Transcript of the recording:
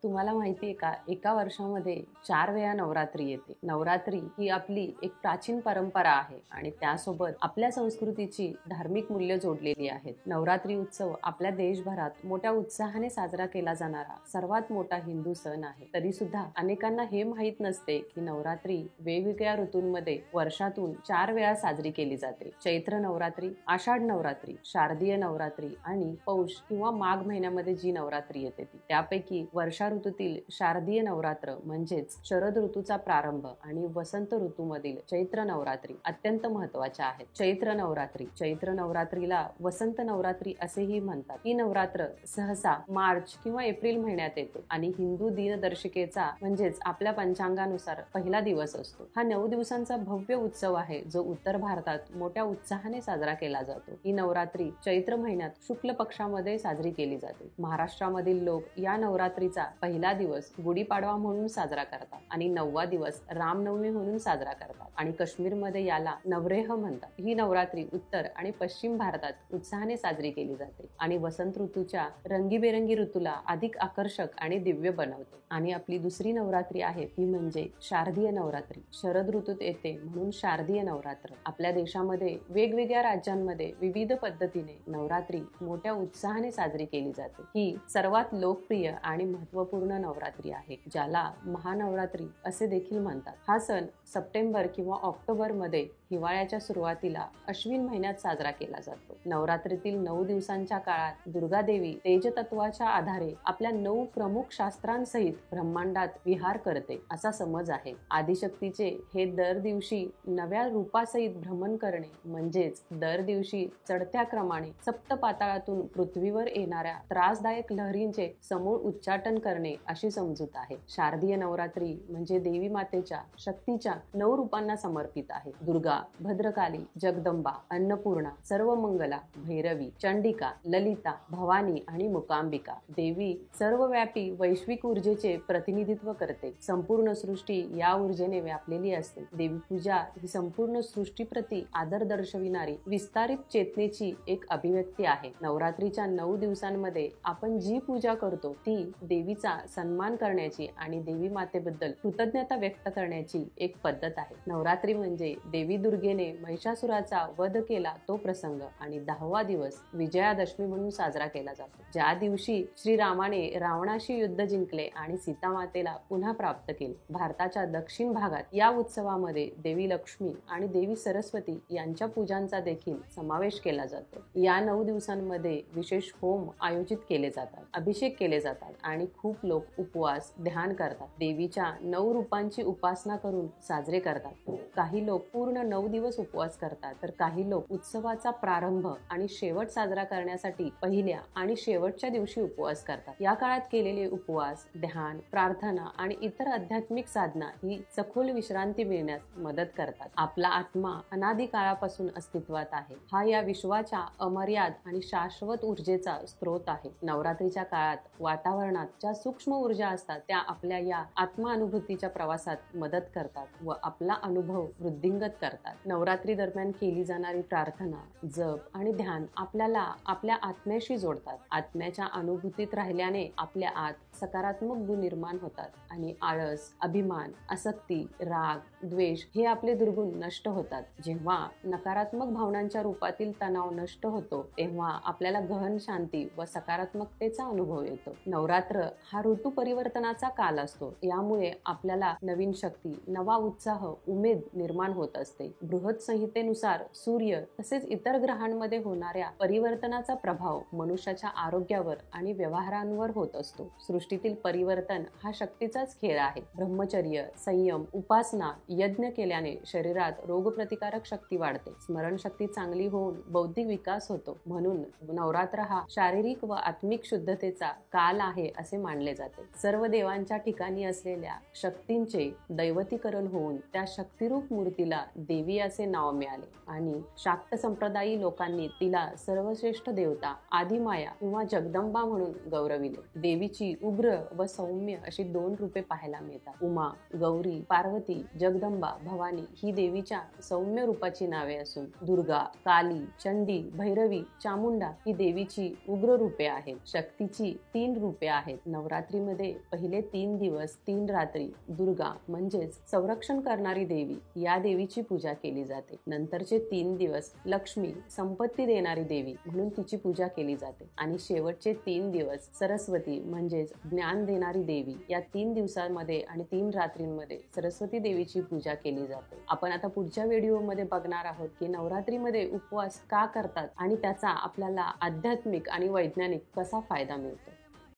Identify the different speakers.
Speaker 1: तुम्हाला माहिती आहे का, एका वर्षामध्ये 4 वेळा नवरात्री येते. नवरात्री ही आपली एक प्राचीन परंपरा आहे आणि त्यासोबत आपल्या संस्कृतीची धार्मिक मूल्य जोडलेली आहेत. नवरात्री उत्सव आपल्या देशभरात मोठ्या उत्साहाने साजरा केला जाणारा सर्वात मोठा हिंदू सण आहे. तरी सुद्धा अनेकांना हे माहीत नसते की नवरात्री वेगवेगळ्या ऋतूंमध्ये वर्षातून 4 वेळा साजरी केली जाते. चैत्र नवरात्री, आषाढ नवरात्री, शारदीय नवरात्री आणि पौष किंवा माघ महिन्यामध्ये जी नवरात्री येते ती. त्यापैकी वर्षा ऋतूतील शारदीय नवरात्र म्हणजेच शरद ऋतूचा प्रारंभ आणि वसंत ऋतूमधील चैत्र नवरात्री अत्यंत महत्वाच्या आहेत. चैत्र नवरात्रीला वसंत नवरात्री असेही म्हणतात. ही नवरात्र सहसा मार्च किंवा एप्रिल महिन्यात येते आणि हिंदू दिनदर्शिकेचा म्हणजेच आपल्या पंचांगानुसार पहिला दिवस असतो. हा 9 दिवसांचा भव्य उत्सव आहे जो उत्तर भारतात मोठ्या उत्साहाने साजरा केला जातो. ही नवरात्री चैत्र महिन्यात शुक्ल पक्षामध्ये साजरी केली जाते. महाराष्ट्रामधील लोक या नवरात्रीचा पहिला दिवस गुढीपाडवा म्हणून साजरा करतात आणि 9वा दिवस रामनवमी म्हणून साजरा करतात आणि काश्मीरमध्ये याला नवरेह म्हणतात. ही नवरात्री उत्तर आणि पश्चिम भारतात उत्साहाने साजरी केली जाते आणि वसंत ऋतूच्या रंगीबेरंगी ऋतूला अधिक आकर्षक आणि दिव्य बनवते. आणि आपली दुसरी नवरात्री आहे ती म्हणजे शारदीय नवरात्री. शरद ऋतूत येते म्हणून शारदीय नवरात्र. आपल्या देशामध्ये वेगवेगळ्या राज्यांमध्ये विविध पद्धतीने नवरात्री मोठ्या उत्साहाने साजरी केली जाते. ही सर्वात लोकप्रिय आणि महत्त्वपूर्ण नवरात्री आहे ज्याला महानवरात्री असे देखील म्हणतात. हा सण सप्टेंबर किंवा ऑक्टोबर मध्ये हिवाळ्याच्या सुरुवातीला अश्विन महिन्यात साजरा केला जातो. नवरात्रीतील 9 दिवसांच्या काळात दुर्गा देवी तेजतत्वाच्या आधारे आपल्या 9 प्रमुख शास्त्रांसहित ब्रह्मांडात विहार करते असा समज आहे. आदिशक्तीचे हे दर दिवशी नव्या रूपासहित भ्रमण करणे म्हणजेच दर दिवशी चढत्या क्रमाने सप्त पाताळातून पृथ्वीवर येणाऱ्या त्रासदायक लहरींचे समूळ उच्चाटन करणे अशी समजूत आहे. शारदीय नवरात्री म्हणजे देवी मातेच्या शक्तीच्या 9 रूपांना समर्पित आहे. दुर्गा, भद्रकाली, जगदंबा, अन्नपूर्णा, सर्वमंगला, भैरवी, चंडिका, ललिता, भवानी आणि मुकांबिका. देवी सर्वव्यापी वैश्विक ऊर्जेचे प्रतिनिधित्व करते. संपूर्ण सृष्टी या ऊर्जेने व्यापलेली असते. देवी पूजा ही संपूर्ण सृष्टीप्रती आदर दर्शविणारी विस्तारित चेतनेची एक अभिव्यक्ती आहे. नवरात्रीच्या 9 दिवसांमध्ये आपण जी पूजा करतो ती देवीचा सन्मान करण्याची आणि देवी मातेबद्दल कृतज्ञता व्यक्त करण्याची एक पद्धत आहे. नवरात्री म्हणजे देवी दुर्गेने महिषासुराचा वध केला तो प्रसंग आणि 10वा दिवस विजयादशमी म्हणून साजरा केला जातो. ज्या दिवशी श्रीरामाने रावणाशी युद्ध जिंकले आणि सीता मातेला पुन्हा प्राप्त केले. भारताच्या दक्षिण भागात या उत्सवामध्ये देवी लक्ष्मी आणि देवी सरस्वती यांच्या पूजांचा देखील समावेश केला जातो. या 9 दिवसांमध्ये विशेष होम आयोजित केले जातात, अभिषेक केले जातात आणि खूप लोक उपवास, ध्यान करतात. देवीच्या 9 रूपांची उपासना करून साजरे करतात. काही लोक पूर्ण 9 दिवस उपवास करतात तर काही लोक उत्सवाचा प्रारंभ आणि शेवट साजरा करण्यासाठी पहिल्या आणि शेवटच्या दिवशी उपवास करतात. या काळात केलेले उपवास, ध्यान, प्रार्थना आणि इतर आध्यात्मिक साधना ही सखोल विश्रांती मिळण्यास मदत करतात. आपला आत्मा अनादी काळापासून अस्तित्वात आहे. हा या विश्वाच्या अमर्याद आणि शाश्वत ऊर्जेचा स्रोत आहे. नवरात्रीच्या काळात वातावरणात ज्या सूक्ष्म ऊर्जा असतात त्या आपल्या या आत्मानुभूतीच्या प्रवासात मदत करतात व आपला अनुभव वृद्धिंगत करतात. नवरात्री दरम्यान केली जाणारी प्रार्थना, जप आणि ध्यान आपल्याला आपल्या आत्म्याशी जोडतात. आत्म्याच्या अनुभूतीत राहिल्याने आपल्या आत सकारात्मक गुण निर्माण होतात आणि आळस, अभिमान, आसक्ती, राग, द्वेष हे आपले दुर्गुण नष्ट होतात. जेव्हा नकारात्मक भावनांच्या रूपातील तणाव नष्ट होतो तेव्हा आपल्याला गहन शांती व सकारात्मकतेचा अनुभव येतो. नवरात्र हा ऋतू परिवर्तनाचा काल असतो. यामुळे आपल्याला नवीन शक्ती, नवा उत्साह, उमेद निर्माण होत असते. बृहत संहितेनुसार सूर्य तसेच इतर ग्रहांमध्ये होणाऱ्या परिवर्तनाचा प्रभाव मनुष्याच्या आरोग्यावर आणि व्यवहारांवर होत असतो. सृष्टीतील परिवर्तन हा शक्तीचाच खेळ आहे. ब्रह्मचर्य, संयम, उपासना, यज्ञ केल्याने शरीरात रोगप्रतिकारक शक्ती वाढते. स्मरणशक्ती चांगली होऊन बौद्धिक विकास होतो. म्हणून नवरात्र हा शारीरिक व आत्मिक शुद्धतेचा काल आहे असे मानले जाते. सर्व देवांच्या ठिकाणी असलेल्या शक्तींचे दैवतीकरण होऊन त्या शक्तिरूप मूर्तीला देवी असे नाव मिळाले आणि शाक्त संप्रदायी लोकांनी तिला सर्वश्रेष्ठ देवता, आदिमाया किंवा जगदंबा म्हणून गौरविले. देवीची उग्र व सौम्य अशी 2 रूपे पाहायला मिळतात. उमा, गौरी, पार्वती, जगदंबा, भवानी ही देवीच्या सौम्य रूपाची नावे असून दुर्गा, काली, चंडी, भैरवी, चामुंडा ही देवीची उग्र रूपे आहेत. शक्तीची 3 रूपे आहेत. नवरात्रीमध्ये पहिले 3 दिवस 3 रात्री दुर्गा म्हणजेच संरक्षण करणारी देवी या देवीची पूजा केली जाते. नंतरचे 3 दिवस लक्ष्मी संपत्ती देणारी देवी म्हणून तिची पूजा केली जाते आणि शेवटचे 3 दिवस सरस्वती म्हणजेच ज्ञान देणारी देवी या 3 दिवसांमध्ये आणि 3 रात्रींमध्ये सरस्वती देवीची पूजा केली जाते. आपण आता पुढच्या व्हिडिओमध्ये बघणार आहोत की नवरात्रीमध्ये उपवास का करतात आणि त्याचा आपल्याला आध्यात्मिक आणि वैज्ञानिक कसा फायदा मिळतो.